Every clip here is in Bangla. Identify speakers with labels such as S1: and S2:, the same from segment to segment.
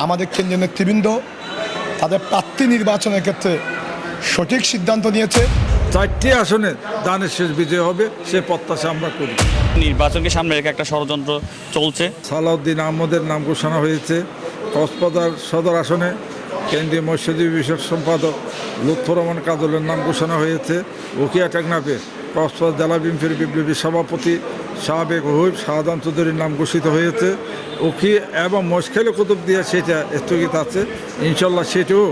S1: আমাদের কেন্দ্রীয় নেতৃবৃন্দ তাদের প্রার্থী নির্বাচনের ক্ষেত্রে সঠিক সিদ্ধান্ত নিয়েছে।
S2: 4টি আসনে দানের শেষ বিজয় হবে সে প্রত্যাশা আমরা করি।
S3: নির্বাচনকে সামনে রেখে একটা ষড়যন্ত্র চলছে।
S2: সালাউদ্দিন আহমদের নাম ঘোষণা হয়েছে। কক্সবাজার সদর আসনে কেন্দ্রীয় মৎস্যজীবী বিষয়ক সম্পাদক লুৎফর রহমান কাজলের নাম ঘোষণা হয়েছে। উখিয়া টেকনাফে কক্সবাজার জেলা বিএনপির বিপ্লবী সভাপতি সাবেক হুইপ শাহজাহান চৌধুরীর নাম ঘোষিত হয়েছে। উখি এবং মশখালী কুতুবদিয়া সেটা স্থগিত আছে, ইনশাল্লাহ সেটাও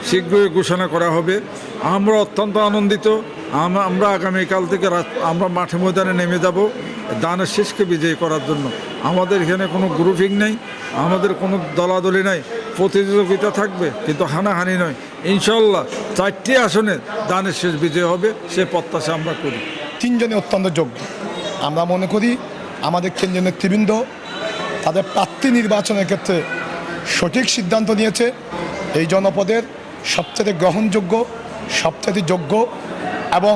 S2: শীঘ্রই ঘোষণা করা হবে। আমরা অত্যন্ত আনন্দিত। আমরা আগামীকাল থেকে আমরা মাঠে ময়দানে নেমে যাব দানের শেষকে বিজয়ী করার জন্য। আমাদের এখানে কোনো গ্রুপিং নেই, আমাদের কোনো দলাদলি নাই, প্রতিযোগিতা থাকবে কিন্তু হানাহানি নয়। ইনশাল্লাহ 4টি আসনে দানের শেষ বিজয় হবে সে প্রত্যাশা আমরা করি।
S1: 3 জনই অত্যন্ত যোগ্য। আমরা মনে করি আমাদের কেন্দ্রীয় নেতৃবৃন্দ তাদের প্রার্থী নির্বাচনের ক্ষেত্রে সঠিক সিদ্ধান্ত নিয়েছে। এই জনপদের সবচেয়ে গ্রহণযোগ্য, সবচেয়ে যোগ্য এবং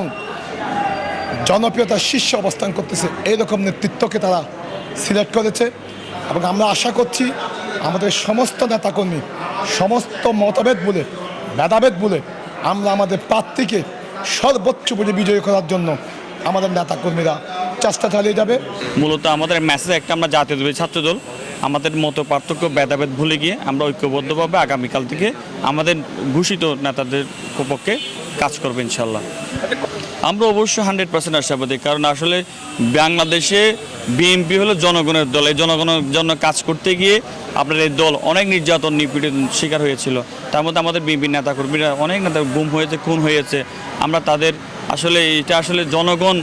S1: জনপ্রিয়তার শীর্ষে অবস্থান করতেছে এইরকম নেতৃত্বকে তারা সিলেক্ট করেছে। এবং আমরা আশা করছি আমাদের সমস্ত নেতাকর্মী সমস্ত মতভেদ বলে ভেদাভেদ বলে আমরা আমাদের প্রার্থীকে সর্বোচ্চ বুঝে বিজয়ী করার জন্য আমাদের নেতাকর্মীরা চেষ্টা চালিয়ে যাবে।
S3: মূলত আমাদের মেসেজ একটা, আমরা জাতীয়তাবাদী ছাত্রদল আমাদের মতো পার্থক্য ভেদাভেদ ভুলে গিয়ে আমরা ঐক্যবদ্ধভাবে আগামীকাল থেকে আমাদের ঘোষিত নেতাদের পক্ষে কাজ করবো ইনশাল্লাহ। আমরা অবশ্যই 100% আশাবাদী, কারণ আসলে বাংলাদেশে বিএনপি হলো জনগণের দল। এই জনগণের জন্য কাজ করতে গিয়ে আপনার এই দল অনেক নির্যাতন নিপীড়ন শিকার হয়েছিল। তার মধ্যে আমাদের বিএনপি নেতাকর্মীরা অনেক নেতা গুম হয়েছে, খুন হয়েছে। আমরা তাদের আসলে এটা আসলে জনগণ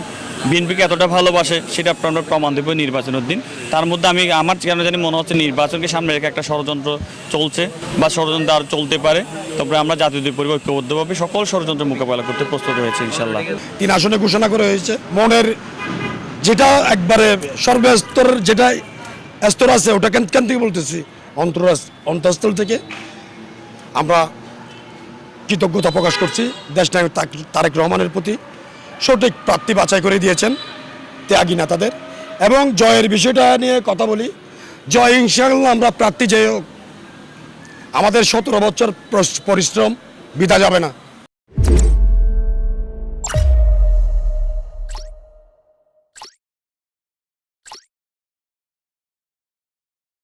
S3: বিএনপিকে এতটা ভালোবাসে সেটা আমরা প্রমাণ দেবো নির্বাচনের দিন। তার মধ্যে আমার কেন জানি মনে হচ্ছে নির্বাচনকে সামনে রেখে একটা ষড়যন্ত্র চলছে বা ষড়যন্ত্র আর চলতে পারে। তারপরে আমরা জাতীয় পরিবার ঐক্যবদ্ধভাবে সকল ষড়যন্ত্র মোকাবেলা করতে প্রস্তুত হয়েছে ইনশাল্লাহ।
S4: 3 আসনে ঘোষণা করা হয়েছে। মনের যেটা একবারে সর্বস্তরের যেটা স্তর আছে ওটা কেন থেকে বলতেছি, অন্তঃস্থল থেকে আমরা কৃতজ্ঞতা প্রকাশ করছি দেশনায়ক তারেক রহমানের প্রতি। সঠিক প্রার্থী বাছাই করে দিয়েছেন ত্যাগী নেতাদের। এবং জয়ের বিষয়টা নিয়ে কথা বলি, জয় ইনশাআল্লাহ আমরা প্রার্থী যে হোক, আমাদের 17 বছর পরিশ্রম বৃথা যাবে না।